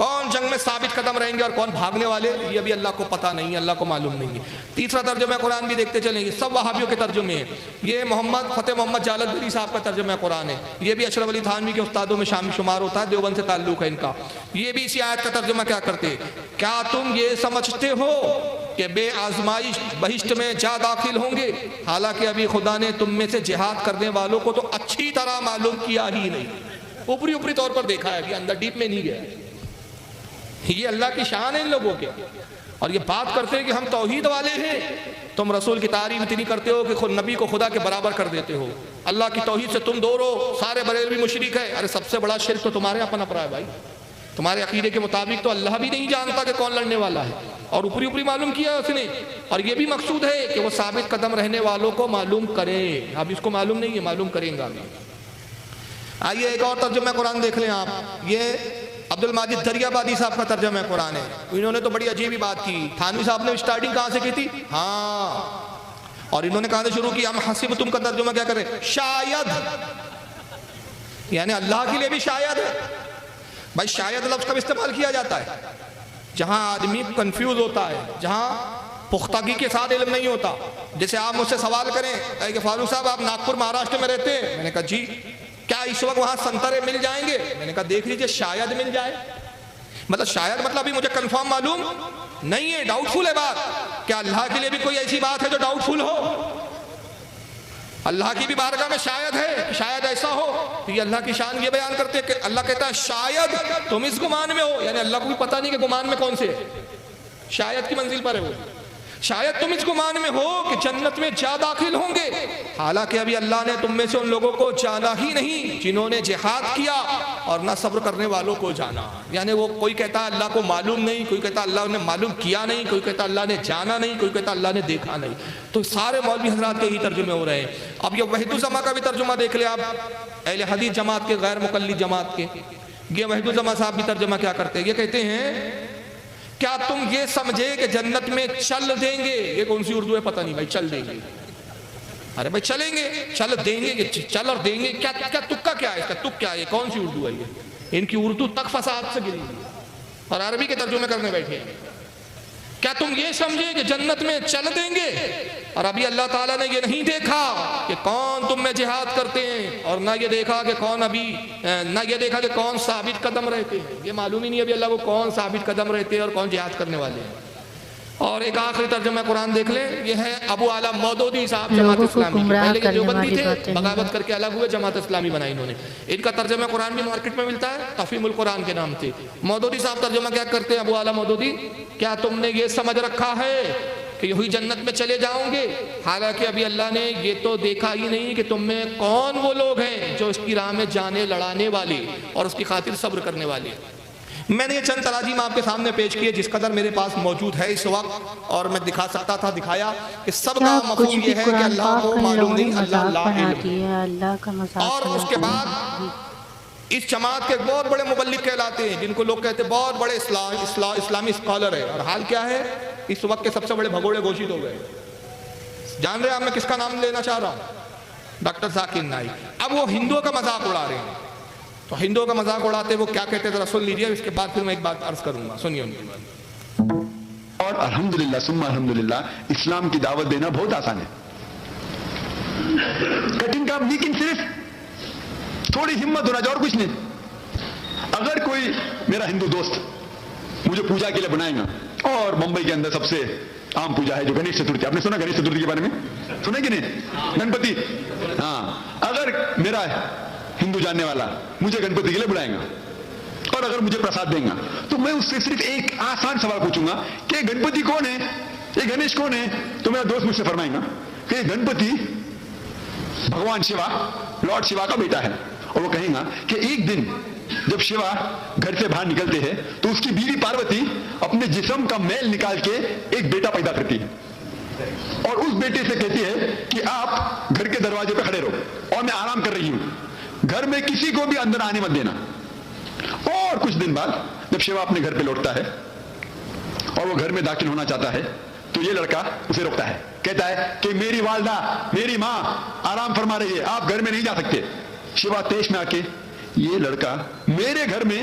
کون جنگ میں ثابت قدم رہیں گے اور کون بھاگنے والے، یہ ابھی اللہ کو پتہ نہیں ہے، اللہ کو معلوم نہیں ہے۔ تیسرا ترجمہ قرآن بھی دیکھتے چلیں گے، سب وہابیوں کے ترجمے ہیں۔ یہ فتح محمد جالندھری صاحب کا ترجمہ قرآن ہے، یہ بھی اشرف علی تھانوی کے استادوں میں شامل شمار ہوتا ہے، دیوبند سے تعلق ہے ان کا۔ یہ بھی اسی آیت کا ترجمہ کیا کرتے، کیا تم یہ سمجھتے ہو کہ بے آزمائش بہشت میں جا داخل ہوں گے، حالانکہ ابھی خدا نے تم میں سے جہاد کرنے والوں کو تو اچھی طرح معلوم کیا ہی نہیں۔ اوپری اوپری طور پر دیکھا ہے، اندر ڈیپ میں نہیں گیا۔ یہ اللہ کی شان ہے ان لوگوں کے، اور یہ بات کرتے ہیں کہ ہم توحید والے ہیں۔ تم رسول کی تعریف اتنی کرتے ہو کہ خود نبی کو خدا کے برابر کر دیتے ہو، اللہ کی توحید سے تم دور ہو، سارے بریلوی مشرک ہے۔ ارے سب سے بڑا شرک تو تمہارے اپنا پڑا ہے بھائی، تمہارے عقیدے کے مطابق تو اللہ بھی نہیں جانتا کہ کون لڑنے والا ہے، اور اوپری اوپری معلوم کیا اس نے، اور یہ بھی مقصود ہے کہ وہ ثابت قدم رہنے والوں کو معلوم کرے۔ اب اس کو معلوم نہیں ہے، معلوم کریں گا ابھی۔ آئیے ایک اور ترجمہ قرآن دیکھ لیں آپ، یہ عبد الماجد دریابادی صاحب کا ترجمہ قرآن ہے۔ انہوں نے تو بڑی عجیب بات کی، تھانوی صاحب نے سٹارٹنگ کہاں سے کی تھی؟ ہاں، اور انہوں نے کہاں سے شروع کیا؟ ہم حسبتم کا ترجمہ کیا کریں؟ شاید، یعنی اللہ کے لیے بھی شاید ہے۔ بھائی شاید لفظ کب استعمال کیا جاتا ہے؟ جہاں آدمی کنفیوز ہوتا ہے، جہاں پختگی کے ساتھ علم نہیں ہوتا۔ جیسے آپ مجھ سے سوال کریں کہ فاروق صاحب آپ ناگپور مہاراشٹر میں رہتے ہیں، میں نے کہا جی، کیا اس وقت وہاں سنترے مل جائیں گے؟ میں نے کہا دیکھ لیجئے، شاید مل جائے۔ مطلب شاید مطلب ابھی مجھے کنفرم معلوم نہیں ہے، ڈاؤٹ فل ہے بات۔ کیا اللہ کے لیے بھی کوئی ایسی بات ہے جو ڈاؤٹ فل ہو؟ اللہ کی بھی بارگاہ میں شاید ہے، شاید ایسا ہو۔ تو یہ اللہ کی شان یہ بیان کرتے ہیں کہ اللہ کہتا ہے شاید تم اس گمان میں ہو، یعنی اللہ کو بھی پتہ نہیں کہ گمان میں کون سے ہے، شاید کی منزل پر ہے وہ۔ شاید تم اس گمان میں ہو کہ جنت میں جا داخل ہوں گے، حالانکہ ابھی اللہ نے تم میں سے ان لوگوں کو جانا ہی نہیں جنہوں نے جہاد کیا اور نہ صبر کرنے والوں کو جانا۔ یعنی وہ کوئی کہتا ہے اللہ کو معلوم نہیں، کوئی کہتا اللہ نے معلوم کیا نہیں، کوئی کہتا اللہ نے جانا نہیں، کوئی کہتا اللہ نے دیکھا نہیں۔ تو سارے مولوی حضرات کے ہی ترجمے ہو رہے ہیں۔ اب یہ وحید الزما کا بھی ترجمہ دیکھ لیں آپ، اہل حدیث جماعت کے، غیر مقلد جماعت کے۔ یہ وحید الزما صاحب بھی ترجمہ کیا کرتے ہیں، یہ کہتے ہیں کیا تم یہ سمجھے کہ جنت میں چل دیں گے؟ یہ کون سی اردو ہے پتہ نہیں بھائی، چل دیں گے۔ ارے بھائی چلیں گے، چل دیں گے، چل اور دیں گے، کیا تکا کیا ہے اس کا، تک کیا ہے، کون سی اردو ہے یہ؟ ان کی اردو تک فساد سے گری اور عربی کے ترجمے کرنے بیٹھے ہیں۔ کیا تم یہ سمجھے کہ جنت میں چل دیں گے؟ اور ابھی اللہ تعالیٰ نے یہ نہیں دیکھا کہ کون تم میں جہاد کرتے ہیں، اور نہ یہ دیکھا کہ کون نہ یہ دیکھا کہ کون ثابت قدم رہتے ہیں۔ یہ معلوم ہی نہیں ابھی اللہ کو کون ثابت قدم رہتے ہیں اور کون جہاد کرنے والے ہیں۔ اور ایک آخری ترجمہ قرآن دیکھ لیں، یہ ہے ابو اعلیٰ مودودی صاحب، جماعت اسلامی، پہلے یہ دیوبندی تھے، بغاوت کر کے الگ ہوئے، جماعت اسلامی بنائی انہوں نے۔ ان کا ترجمہ قرآن بھی مارکیٹ میں ملتا ہے، تفہیم القرآن کے نام سے۔ مودودی صاحب ترجمہ کیا کرتے ہیں، ابو اعلیٰ مودودی، کیا تم نے یہ سمجھ رکھا ہے کہ یہی جنت میں چلے جاؤں گے، حالانکہ ابھی اللہ نے یہ تو دیکھا ہی نہیں کہ تم میں کون وہ لوگ ہیں جو اس کی راہ میں جانے لڑانے والے اور اس کی خاطر صبر کرنے والے۔ میں نے یہ چند تراجیم آپ کے سامنے پیش کیے جس قدر میرے پاس موجود ہے اس وقت، اور میں دکھا سکتا تھا دکھایا کہ سب کا مفہوم یہ ہے کہ اللہ کو معلوم نہیں، اللہ لا علم۔ اور اس کے بعد اس جماعت کے بہت بڑے مبلغ کہلاتے ہیں جن کو لوگ کہتے ہیں بہت بڑے اسلامی اسکالر ہے، اور حال کیا ہے اس وقت کے سب سے بڑے بھگوڑے گھوشت ہو گئے۔ جان رہے ہیں آپ میں کس کا نام لینا چاہ رہا ہوں؟ ڈاکٹر ذاکر نائک۔ اب وہ ہندوؤں کا مذاق اڑا رہے ہیں، تو ہندوؤں کا مذاق اڑاتے وہ کیا کہتے ہیں ذرا سن لیجیے، اس کے بعد پھر میں ایک بات عرض کروں گا، سنیے ان کی بات۔ اور الحمدللہ ثم الحمدللہ اسلام کی دعوت دینا بہت آسان ہے، کٹھن کام، لیکن صرف تھوڑی ہمت ہونا چاہیے اور کچھ نہیں۔ اگر کوئی میرا ہندو دوست مجھے پوجا کے لیے بنائے گا، اور ممبئی کے اندر سب سے عام پوجا ہے جو گنیش چترتھی، آپ نے سنا گنیش چترتھی کے بارے میں؟ سنا کہ نہیں؟ گنپتی، ہاں، اگر میرا ہندو جاننے والا مجھے گنپتی کے لیے بلائے گا اور اگر مجھے پرساد دیں گا، تو میں اس سے صرف ایک آسان سوال پوچھوں گا کہ گنپتی کون ہے، یہ گنیش کون ہے؟ تو میرا دوست مجھ سے فرمائے گا کہ گنپتی بھگوان شیوا، لارڈ شیوا کا بیٹا ہے، اور وہ کہیں گا کہ ایک دن جب شیوا گھر سے باہر نکلتے ہیں تو اس کی بیوی پاروتی اپنے جسم کا میل نکال کے ایک بیٹا پیدا کرتی ہے، اور اس بیٹے سے کہتی ہے کہ آپ گھر کے دروازے پہ کھڑے رہو اور میں آرام کر رہی ہوں، گھر میں کسی کو بھی اندر آنے مت دینا۔ اور کچھ دن بعد جب شیوا اپنے گھر پہ لوٹتا ہے اور وہ گھر میں داخل ہونا چاہتا ہے تو یہ لڑکا اسے روکتا ہے، کہتا ہے کہ میری والدہ، میری ماں آرام فرما رہی ہے، آپ گھر میں نہیں جا سکتے۔ شیوا تیش میں آ کے، یہ لڑکا میرے گھر میں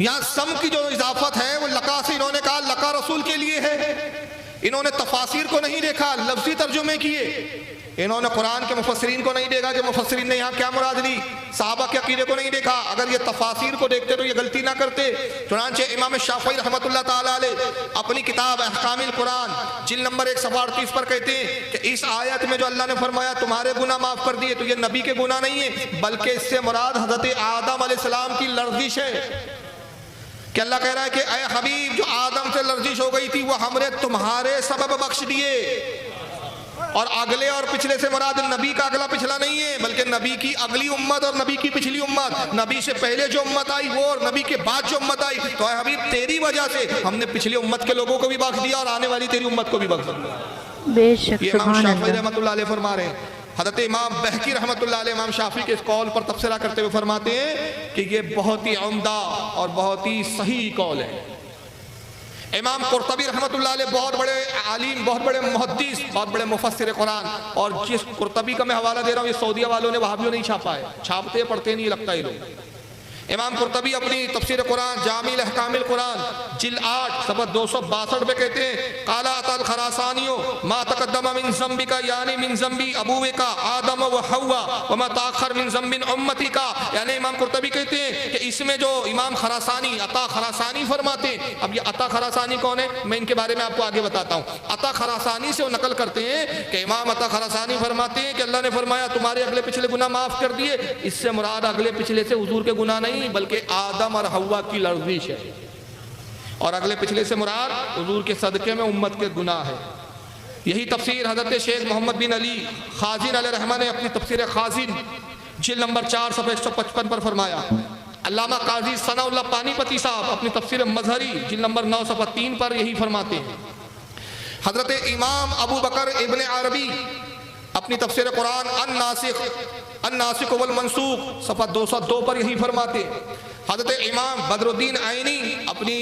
یہاں سم کی جو اضافت ہے وہ لقا سے انہوں نے کہا لقا رسول کے لیے ہے، انہوں نے تفاسیر کو نہیں دیکھا، لفظی ترجمے کیے، انہوں نے قرآن کے مفسرین کو نہیں دیکھا کہ مفسرین نے یہاں کیا مراد لی، صحابہ کے عقیدے کو نہیں دیکھا، اگر یہ تفاسیر کو دیکھتے تو یہ غلطی نہ کرتے۔ چنانچہ امام شافعی رحمۃ اللہ تعالیٰ علیہ اپنی کتاب احکام القرآن جلد نمبر 138 پر کہتے ہیں کہ اس آیت میں جو اللہ نے فرمایا تمہارے گناہ معاف کر دیے، تو یہ نبی کے گناہ نہیں ہے، بلکہ اس سے مراد حضرت آدم علیہ السلام کی لرزش ہے، کہ اللہ کہہ رہا ہے کہ اے حبیب جو آدم سے لرزش ہو گئی تھی وہ ہم نے تمہارے سبب بخش دیے، اور اگلے اور پچھلے سے مراد نبی کا اگلا پچھلا نہیں ہے، بلکہ نبی کی اگلی امت اور نبی کی پچھلی امت، نبی سے پہلے جو امت آئی وہ اور نبی کے بعد جو امت آئی، تو اے حبیب تیری وجہ سے ہم نے پچھلی امت کے لوگوں کو بھی بخش دیا اور آنے والی تیری امت کو بھی بخش دیا۔ بے شک، یہ امام سبحان شافعی اللہ۔ رحمۃ اللہ علیہ فرما رہے ہیں۔ حضرت امام بہقی رحمۃ اللہ علیہ امام شافعی کے اس قول پر تبصرہ کرتے ہوئے فرماتے ہیں کہ یہ بہت ہی عمدہ اور بہت ہی صحیح قول ہے۔ امام قرطبی رحمۃ اللہ علیہ بہت بڑے عالم، بہت بڑے محدث، بہت بڑے مفسر قرآن، اور جس قرطبی کا میں حوالہ دے رہا ہوں یہ سعودیہ والوں نے وہابیوں نہیں چھاپا ہے، چھاپتے پڑھتے نہیں لگتا یہ لوگ۔ امام قرطبی اپنی تفسیر قرآن جامع احکام القرآن جلد 8 صفحہ 262 پہ کہتے ہیں قال عطا الخراسانیو ما تقدم من ذنبک یعنی من ذنب ابوک آدم و حوا وما تاخر من ذنب امتک، یعنی امام قرطبی کہتے ہیں کہ اس میں جو امام خراسانی عطا خراسانی فرماتے ہیں، اب یہ عطا خراسانی کون ہے میں ان کے بارے میں آپ کو آگے بتاتا ہوں۔ عطا خراسانی سے وہ نقل کرتے ہیں کہ امام عطا خراسانی فرماتے ہیں کہ اللہ نے فرمایا تمہارے اگلے پچھلے گناہ معاف کر دیے، اس سے مراد اگلے پچھلے سے حضور کے گناہ نہیں بلکہ آدم اور حوا کی لرزش ہے، اور اگلے پچھلے سے مراد حضور کے صدقے میں امت کے گناہ ہے۔ یہی تفسیر حضرت شیخ محمد بن علی خازن علیہ رحمہ نے اپنی تفسیر خازن جلد نمبر 4 صفحہ 155 پر فرمایا۔ علامہ قاضی ثناء اللہ پانی پتی صاحب اپنی تفسیر مظہری جلد نمبر 9 صفحہ 3 پر یہی فرماتے ہیں۔ حضرت امام ابو بکر ابن عربی اپنی تفسیر قرآن الناسخ والمنسوخ صفحہ 202 پر یہی فرماتے ہیں۔ حضرت امام بدر الدین عینی اپنی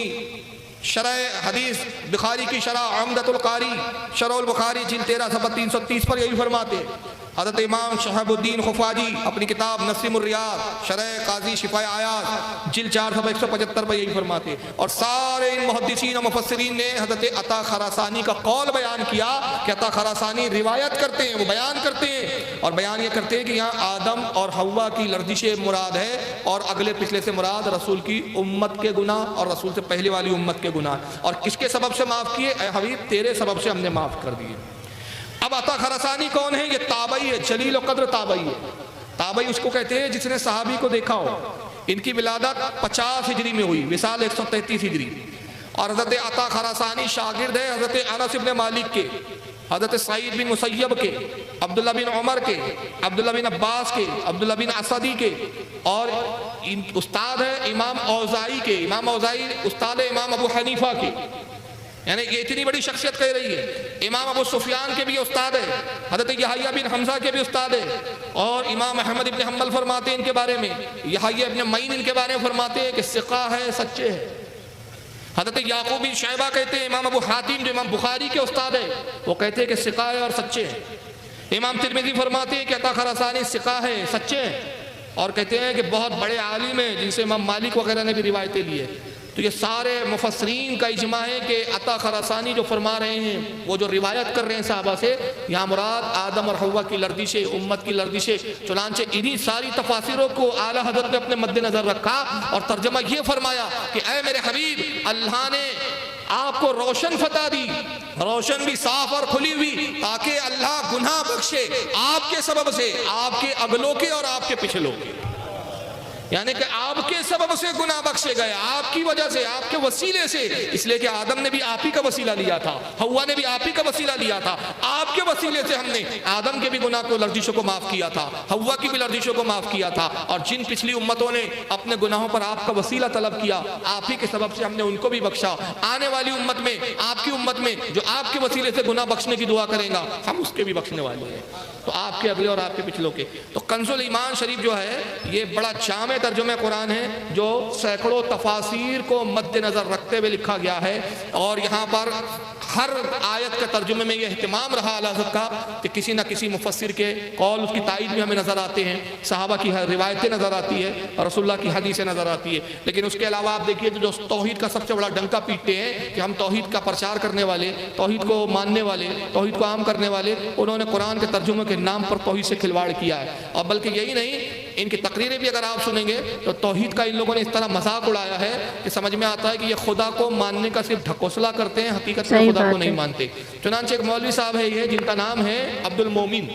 شرح حدیث بخاری کی شرح عمدۃ القاری شرح البخاری جلد 13 صفحہ 330 پر یہی فرماتے ہیں۔ حضرت امام شہاب الدین خفاجی اپنی کتاب نسیم الریاض شرح قاضی شفاء آیات جلد 4 صفحہ 175 پر یہی فرماتے ہیں۔ اور سارے ان محدثین و مفسرین نے حضرت عطا خراسانی کا قول بیان کیا کہ عطا خراسانی روایت کرتے ہیں، وہ بیان کرتے ہیں اور بیان یہ کرتے ہیں کہ یہاں آدم اور حوا کی لرزش مراد ہے، اور اگلے پچھلے سے مراد رسول کی امت کے گناہ اور رسول سے پہلے والی امت کے گناہ، اور کس کے سبب سے معاف کیے؟ اے حبیب تیرے سبب سے ہم نے معاف کر دیے۔ اب عطا خراسانی کون ہے؟ یہ تابعی ہے، جلیل و قدر تابعی ہے۔ تابعی اس کو کہتے ہیں جس نے صحابی کو دیکھا ہو۔ ان کی ولادت 50 ہجری میں ہوئی، وصال 133 ہجری، اور حضرت عطا خراسانی شاگرد ہے حضرت انس بن مالک کے، حضرت سعید بن مسیب کے، عبداللہ بن عمر کے، عبداللہ بن عباس کے، عبداللہ بن اسدی کے، اور استاد ہے امام اوزائی کے۔ امام اوزائی استاد ہے امام ابو حنیفہ کے، یعنی یہ اتنی بڑی شخصیت کہہ رہی ہے۔ امام ابو سفیان کے بھی استاد ہے، حضرت یحییٰ بن حمزہ کے بھی استاد ہے، اور امام احمد بن حنبل فرماتے ہیں ان کے بارے میں، یحییٰ بن معین ان کے بارے میں فرماتے ہیں کہ ثقہ ہے، سچے ہیں۔ حضرت یعقوب بن شیبہ کہتے ہیں، امام ابو حاتم جو امام بخاری کے استاد ہے وہ کہتے ہیں کہ ثقہ ہے اور سچے ہیں۔ امام ترمذی فرماتے ہیں کہ عطا خراسانی ثقہ ہے، سچے ہیں، اور کہتے ہیں کہ بہت بڑے عالم ہیں جن سے امام مالک وغیرہ نے بھی روایتیں لی ہے۔ تو یہ سارے مفسرین کا اجماع ہے کہ عطا خراسانی جو فرما رہے ہیں، وہ جو روایت کر رہے ہیں صحابہ سے، یہاں مراد آدم اور حوا کی لرزش، امت کی لرزش۔ چنانچہ انہی ساری تفاسیروں کو اعلیٰ حضرت نے اپنے مد نظر رکھا اور ترجمہ یہ فرمایا کہ اے میرے حبیب، اللہ نے آپ کو روشن فتح دی، روشن بھی صاف اور کھلی ہوئی، تاکہ اللہ گناہ بخشے آپ کے سبب سے، آپ کے اگلوں کے اور آپ کے پچھلوں کے، یعنی کہ آپ کے سبب سے گناہ بخشے گئے، آپ کی وجہ سے، آپ کے وسیلے سے، اس لیے کہ آدم نے بھی آپ ہی کا وسیلہ لیا تھا، حوا نے بھی آپ ہی کا وسیلہ لیا تھا، آپ کے وسیلے سے ہم نے آدم کے بھی گناہ کو، لرزشوں کو معاف کیا تھا، حوا کی بھی لرزشوں کو معاف کیا تھا، اور جن پچھلی امتوں نے اپنے گناہوں پر آپ کا وسیلہ طلب کیا، آپ ہی کے سبب سے ہم نے ان کو بھی بخشا۔ آنے والی امت میں، آپ کی امت میں جو آپ کے وسیلے سے گناہ بخشنے کی دعا کرے گا، ہم اس کے بھی بخشنے والے ہیں، تو آپ کے اگلے اور آپ کے پچھلوں کے۔ تو کنز الایمان شریف جو ہے یہ بڑا جامع ترجمہ قرآن ہے، جو سینکڑوں تفاسیر کو مد نظر رکھتے ہوئے لکھا گیا ہے، اور یہاں پر ہر آیت کے ترجمے میں یہ اہتمام رہا اعلیٰ حضرت کا کہ کسی نہ کسی مفسر کے قول اس کی تائید میں ہمیں نظر آتے ہیں، صحابہ کی روایتیں نظر آتی ہے اور رسول اللہ کی حدیثیں نظر آتی ہے۔ لیکن اس کے علاوہ آپ دیکھیے جو توحید کا سب سے بڑا ڈنکا پیٹتے ہیں کہ ہم توحید کا پرچار کرنے والے، توحید کو ماننے والے، توحید کو عام کرنے والے، انہوں نے قرآن کے ترجمے کے نام پر توحید سے کھلواڑ کیا ہے۔ اور بلکہ یہی نہیں، ان کی تقریریں بھی اگر آپ سنیں گے تو توحید کا ان لوگوں نے اس طرح مذاق اڑایا ہے کہ سمجھ میں آتا ہے کہ یہ خدا کو ماننے کا صرف ڈھکوسلا کرتے ہیں، حقیقت میں خدا کو نہیں مانتے۔ چنانچہ ایک مولوی صاحب ہے یہ، جن کا نام ہے عبد المومن،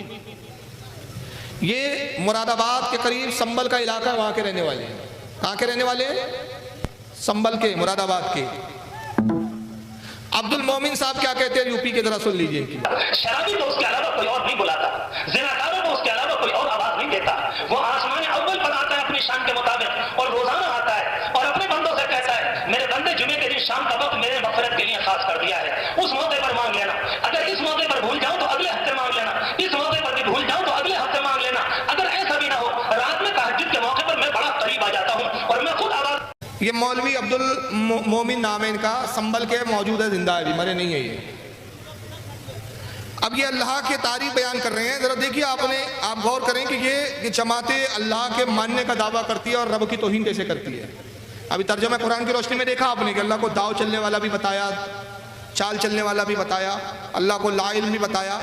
یہ مراد آباد کے قریب سنبل کا علاقہ ہے، وہاں کے رہنے والے ہیں۔ کہاں کے رہنے والے ہیں؟ سنبل کے، مراد آباد کے۔ عبد المومن صاحب کیا کہتے ہیں یو پی کے، ذرا سن لیجئے۔ شرابی کو اس کے علاوہ کوئی اور نہیں بلاتا، زناکاروں کو اس کے علاوہ کوئی اور آواز نہیں دیتا، وہ آسمان اول پر آتا ہے اپنی شان کے مطابق اور روزانہ آتا ہے اور اپنے بندوں سے کہتا ہے میرے بندے جمعے کے دن شام کا وقت میرے مغفرت کے لیے خاص کر دیا ہے، اس موقع پر مانگ لینا، اگر اس موقع پر بھول جاؤں تو اگلے ہفتے مانگ لینا، اس موقع پر بھی بھول جاؤں تو اگلے ہفتے مانگ لینا، اگر ایسا بھی نہ ہو رات میں تہجد کے موقع پر میں بڑا قریب آ جاتا ہوں اور میں خود آواز۔ یہ مولوی عبد المومن نام ہے ان کا، سنبل کے موجود ہے، زندہ ہے، بھی مرے نہیں ہے یہ۔ اب یہ اللہ کے تعریف بیان کر رہے ہیں، ذرا دیکھیے آپ غور کریں کہ یہ جماعتیں اللہ کے ماننے کا دعویٰ کرتی ہے اور رب کی توہین کیسے کرتی ہے۔ ابھی ترجمہ قرآن کی روشنی میں دیکھا آپ نے کہ اللہ کو داؤ چلنے والا بھی بتایا، چال چلنے والا بھی بتایا، اللہ کو لا علم بھی بتایا۔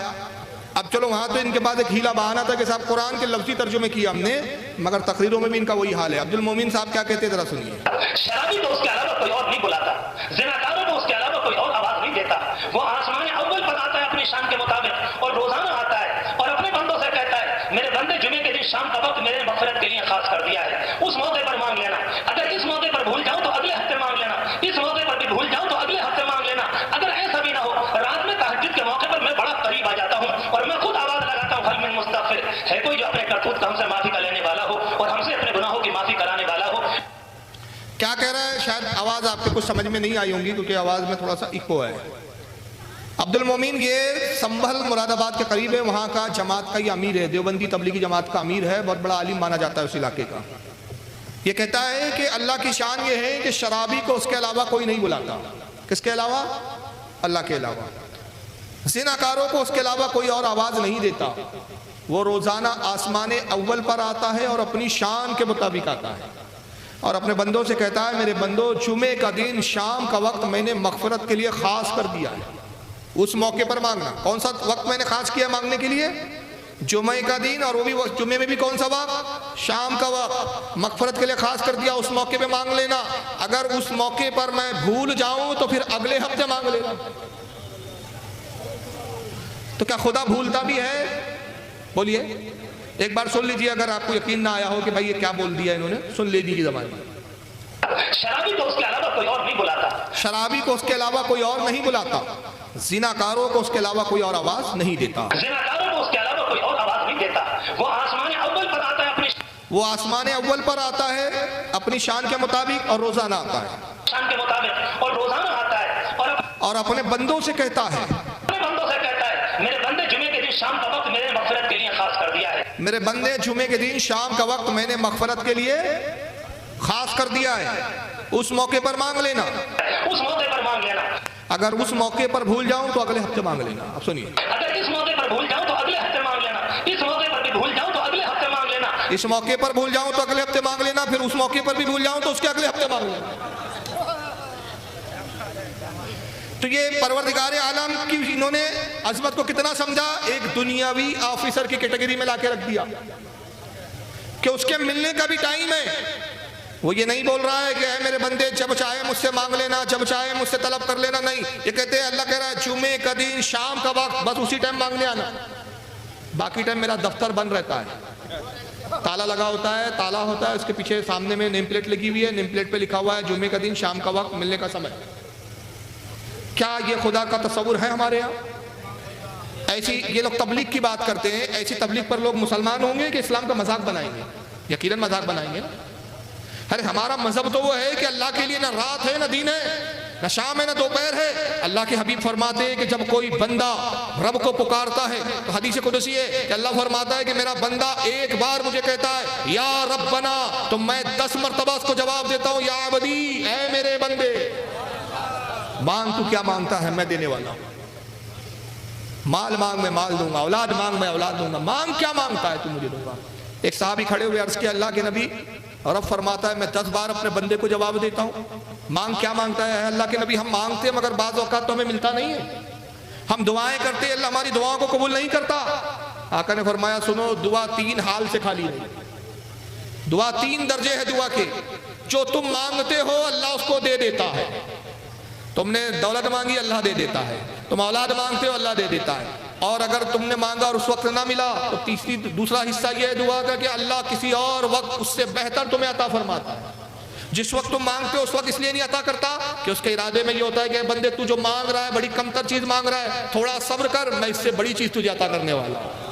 اب چلو وہاں تو ان کے پاس ایک ہیلا بہانہ تھا کہ صاحب قرآن کے لفظی ترجمے کیا ہم نے، مگر تقریروں میں بھی ان کا وہی حال ہے۔ عبد المومن صاحب کیا کہتے ہیں ذرا سنیے۔ شرابی کو اس کے علاوہ کوئی اور نہیں بلاتا، زناکاروں کو اس کے علاوہ کوئی اور آواز نہیں دیتا، وہ آسمان اول پر آتا ہے اپنی شان کے مطابق اور روزانہ آتا ہے اور اپنے بندوں سے کہتا ہے میرے بندے جمعے کے دن شام کا وقت میرے مغفرت کے لیے خاص کر دیا ہے، اس موقع پر مانگ لینا، اگر اس موقع پر بھول جاؤں تو اگلے ہفتے مانگ لینا، اس موقع پر بھی بھول جاؤں تو اگلے ہفتے مانگ لینا، اگر ایسا بھی نہ ہو رات میں تہجد کے موقع پر میں بڑا قریب آ جاتا ہوں اور میں خود آواز لگاتا ہوں، حل من مستغفر، ہے کوئی جو اپنے کرتوت کا ہم سے معافی کا لینے والا ہو اور ہم سے اپنے گناہوں کی معافی کرانے والا ہو۔ کیا کہہ رہا ہے؟ شاید آواز آپ کے کچھ سمجھ میں نہیں آئی ہوں گی کیونکہ آواز میں تھوڑا سا ایکو ہے۔ عبد المومن یہ سنبھل مراد آباد کے قریب ہے، وہاں کا جماعت کا یہ امیر ہے، دیوبندی تبلیغی جماعت کا امیر ہے، بہت بڑا عالم مانا جاتا ہے اس علاقے کا۔ یہ کہتا ہے کہ اللہ کی شان یہ ہے کہ شرابی کو اس کے علاوہ کوئی نہیں بلاتا۔ کس کے علاوہ؟ اللہ کے علاوہ۔ زناکاروں کو اس کے علاوہ کوئی اور آواز نہیں دیتا، وہ روزانہ آسمان اول پر آتا ہے اور اپنی شان کے مطابق آتا ہے اور اپنے بندوں سے کہتا ہے میرے بندوں جمعے کا دن شام کا وقت میں نے مغفرت کے لیے خاص کر دیا ہے، اس موقع پر مانگنا۔ کون سا وقت میں نے خاص کیا مانگنے کے لیے؟ جمعے کا دن، اور وہ بھی جمعے میں بھی کون سا وقت؟ شام کا وقت، مغفرت کے لیے خاص کر دیا، اس موقع پہ مانگ لینا، اگر اس موقع پر میں بھول جاؤں تو پھر اگلے ہفتے مانگ لینا۔ تو کیا خدا بھولتا بھی ہے؟ بولیے ایک بار سن لیجیے، اگر آپ کو یقین نہ آیا ہو کہ بھائی یہ کیا بول دیا انہوں نے، سن لیجیے کی زبان میں۔ شرابی کو اس کے علاوہ کوئی اور نہیں بلاتا، شرابی کو اس کے علاوہ کوئی اور نہیں بلاتا، زناکاروں کو اس کے علاوہ کوئی اور آواز نہیں دیتا، زناکاروں کو اس کے علاوہ کوئی اور آواز نہیں دیتا، وہ آسمان اول پر آتا ہے اپنی شان کے مطابق اور روزانہ آتا ہے، شان کے مطابق اور روزانہ آتا ہے اور اپنے بندوں سے کہتا ہے میرے بندے جمعے کے دن شام کا وقت میرے مغفرت کے لیے خاص کر دیا ہے، میرے بندے جمعے کے دن شام کا وقت میں نے مغفرت کے لیے خاص کر دیا ہے، اس موقع پر مانگ لینا، اس موقع پر مانگ لینا، اگر اس موقع پر بھول جاؤں تو اگلے ہفتے مانگ لینا۔ اب سنیے، اگر اس موقع پر بھول جاؤں تو اگلے ہفتے مانگ لینا، اس موقع پر بھی بھول جاؤں تو اگلے ہفتے مانگ لینا، اس موقع پر بھول جاؤں تو اگلے ہفتے مانگ لینا، پھر اس موقع پر بھی بھول جاؤں تو اس کے اگلے ہفتے مانگ لینا۔ تو یہ پروردگار عالم کی انہوں نے عظمت کو کتنا سمجھا، ایک دنیاوی آفیسر کی کیٹیگری میں لا کے رکھ دیا کہ اس کے ملنے کا بھی ٹائم ہے۔ وہ یہ نہیں بول رہا ہے کہ اے میرے بندے جب چاہے مجھ سے مانگ لینا، جب چاہے مجھ سے طلب کر لینا، نہیں، یہ کہتے ہیں اللہ کہہ رہا ہے جمعے کا دن شام کا وقت بس اسی ٹائم مانگنے آنا، باقی ٹائم میرا دفتر بند رہتا ہے، تالا لگا ہوتا ہے، تالا ہوتا ہے، اس کے پیچھے سامنے میں نیم پلیٹ لگی ہوئی ہے، نیم پلیٹ پہ لکھا ہوا ہے جمعے کا دن شام کا وقت ملنے کا سمے۔ کیا یہ خدا کا تصور ہے ہمارے یہاں؟ ایسی یہ لوگ تبلیغ کی بات کرتے ہیں، ایسی تبلیغ پر لوگ مسلمان ہوں گے کہ اسلام کا مذاق بنائیں گے؟ یقیناً مذاق بنائیں گے۔ ارے ہمارا مذہب تو وہ ہے کہ اللہ کے لیے نہ رات ہے نہ دن ہے، نہ شام ہے نہ دوپہر ہے، اللہ کے حبیب فرماتے ہیں کہ جب کوئی بندہ رب کو پکارتا ہے تو حدیث قدسی ہے کہ اللہ فرماتا ہے کہ میرا بندہ ایک بار مجھے کہتا ہے یا ربنا، تو میں 10 مرتبہ اس کو جواب دیتا ہوں یا عبدی، اے میرے بندے، مانگ تو کیا مانگتا ہے، میں دینے والا ہوں۔ مال مانگ میں مال دوں گا، اولاد مانگ میں اولاد دوں گا، مانگ کیا مانگتا ہے تو مجھے دوں گا۔ ایک صحابی کھڑے ہوئے عرض کیا اللہ کے نبی، رب فرماتا ہے میں 10 بار اپنے بندے کو جواب دیتا ہوں، مانگ کیا مانگتا ہے اللہ کے نبی؟ ہم مانگتے ہیں مگر بعض اوقات تو ہمیں ملتا نہیں ہے، ہم دعائیں کرتے ہیں اللہ ہماری دعاؤں کو قبول نہیں کرتا۔ آقا نے فرمایا سنو، دعا 3 حال سے خالی نہیں، دعا 3 درجے ہے دعا کے، جو تم مانگتے ہو اللہ اس کو دے دیتا ہے۔ تم نے دولت مانگی اللہ دے دیتا ہے، تم اولاد مانگتے ہو اللہ دے دیتا ہے، اور اگر تم نے مانگا اور اس وقت نہ ملا تو دوسرا حصہ یہ ہے دعا کا کہ اللہ کسی اور وقت اس سے بہتر تمہیں عطا فرماتا ہے۔ جس وقت تم مانگتے ہو اس وقت اس لیے نہیں عطا کرتا کہ اس کے ارادے میں یہ ہوتا ہے کہ بندے تو جو مانگ رہا ہے بڑی کم تر چیز مانگ رہا ہے، تھوڑا صبر کر، میں اس سے بڑی چیز تجھے عطا کرنے والا ہوں۔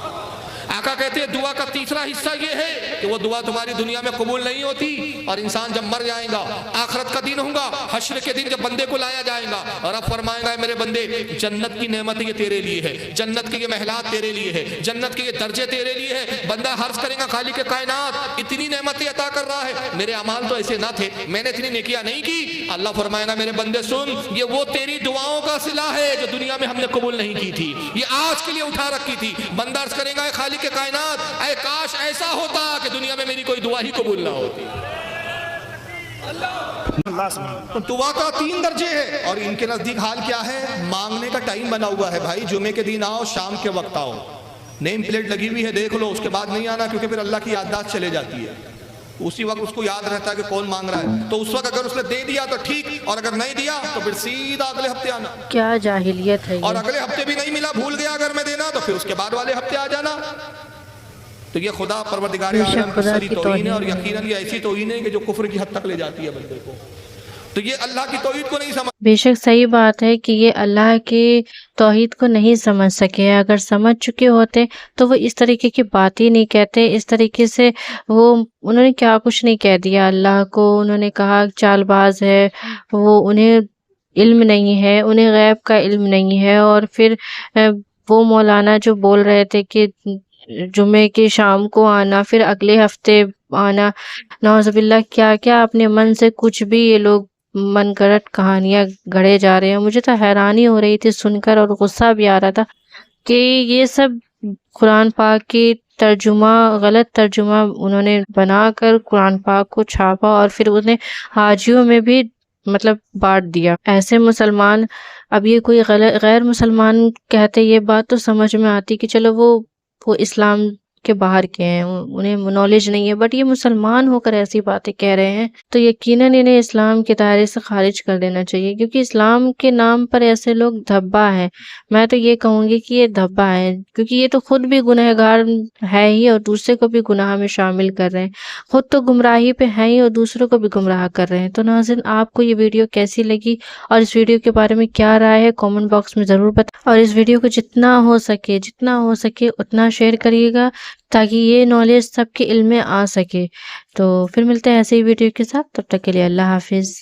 آقا کہتے ہیں دعا کا تیسرا حصہ یہ ہے کہ وہ دعا تمہاری دنیا میں قبول نہیں ہوتی، اور انسان جب مر جائے گا، آخرت کا دن ہوگا، حشر کے دن جب بندے کو لایا جائے گا اور اب فرمائے گا میرے بندے جنت کی نعمت یہ تیرے لیے ہے، جنت کے یہ محلات تیرے لیے ہے، جنت کے یہ درجے تیرے لیے ہے۔ بندہ عرض کرے گا خالق کائنات اتنی نعمتیں عطا کر رہا ہے، میرے اعمال تو ایسے نہ تھے، میں نے اتنی نیکیاں نہیں کی۔ اللہ فرمائے گا میرے بندے سن، یہ وہ تیری دعاؤں کا صلہ ہے جو دنیا میں ہم نے قبول نہیں کی تھی، یہ آج کے لیے اٹھا رکھی تھی۔ بندہ عرض کرے گا اے خالق کائنات، اے کاش ایسا ہوتا کہ دنیا میں میری کوئی دعا ہی قبول نہ ہوتی۔ تو دعا کا 3 درجے ہے، اور ان کے نزدیک حال کیا ہے؟ مانگنے کا ٹائم بنا ہوا ہے، بھائی جمعے کے دن آؤ، شام کے وقت آؤ، نیم پلیٹ لگی ہوئی ہے دیکھ لو، اس کے بعد نہیں آنا کیونکہ پھر اللہ کی یادداشت چلے جاتی ہے، اسی وقت اس کو یاد رہتا ہے کہ کون مانگ رہا ہے، تو اس وقت اگر اس نے دے دیا تو ٹھیک، اور اگر نہیں دیا تو پھر سیدھا اگلے ہفتے آنا۔ کیا جاہلیت ہے اور یہ! اگلے ہفتے بھی نہیں ملا، بھول گیا اگر میں دینا تو پھر اس کے بعد والے ہفتے آ جانا۔ تو یہ خدا پروردگار عالم کی سری توہین ہے، اور یقیناً یہ ایسی توہین ہے کہ جو کفر کی حد تک لے جاتی ہے بندے کو۔ تو یہ اللہ کی توحید کو نہیں سمجھ، بے شک صحیح بات ہے کہ یہ اللہ کے توحید کو نہیں سمجھ سکے، اگر سمجھ چکے ہوتے تو وہ اس طریقے کی بات ہی نہیں کہتے، اس طریقے سے انہوں نے کیا کچھ نہیں کہہ دیا اللہ کو، انہوں نے کہا چال باز ہے، وہ انہیں علم نہیں ہے، انہیں غیب کا علم نہیں ہے، اور پھر وہ مولانا جو بول رہے تھے کہ جمعے کی شام کو آنا، پھر اگلے ہفتے آنا، نعوذ باللہ کیا کیا اپنے من سے کچھ بھی یہ لوگ من گھڑت کہانیاں گھڑے جا رہے ہیں۔ مجھے تو حیرانی ہو رہی تھی سن کر، اور غصہ بھی آ رہا تھا کہ یہ سب قرآن پاک کی غلط ترجمہ انہوں نے بنا کر قرآن پاک کو چھاپا، اور پھر انہیں حاجیوں میں بھی بانٹ دیا۔ ایسے مسلمان، اب یہ کوئی غیر مسلمان کہتے یہ بات تو سمجھ میں آتی کہ چلو وہ اسلام کے باہر کے ہیں، انہیں نالج نہیں ہے، بٹ یہ مسلمان ہو کر ایسی باتیں کہہ رہے ہیں تو یقیناً انہیں اسلام کے دائرے سے خارج کر دینا چاہیے، کیونکہ اسلام کے نام پر ایسے لوگ دھبا ہے۔ میں تو یہ کہوں گی کہ یہ دھبا ہے، کیونکہ یہ تو خود بھی گنہگار ہے ہی اور دوسرے کو بھی گناہ میں شامل کر رہے ہیں، خود تو گمراہی پہ ہیں ہی اور دوسروں کو بھی گمراہ کر رہے ہیں۔ تو ناظرین، آپ کو یہ ویڈیو کیسی لگی اور اس ویڈیو کے بارے میں کیا رائے ہے کامنٹ باکس میں ضرور بتائیں، اور اس ویڈیو کو جتنا ہو سکے اتنا شیئر کریے گا تاکہ یہ نالج سب کے علم میں آ سکے۔ تو پھر ملتے ہیں ایسے ہی ویڈیو کے ساتھ، تب تک کے لیے اللہ حافظ۔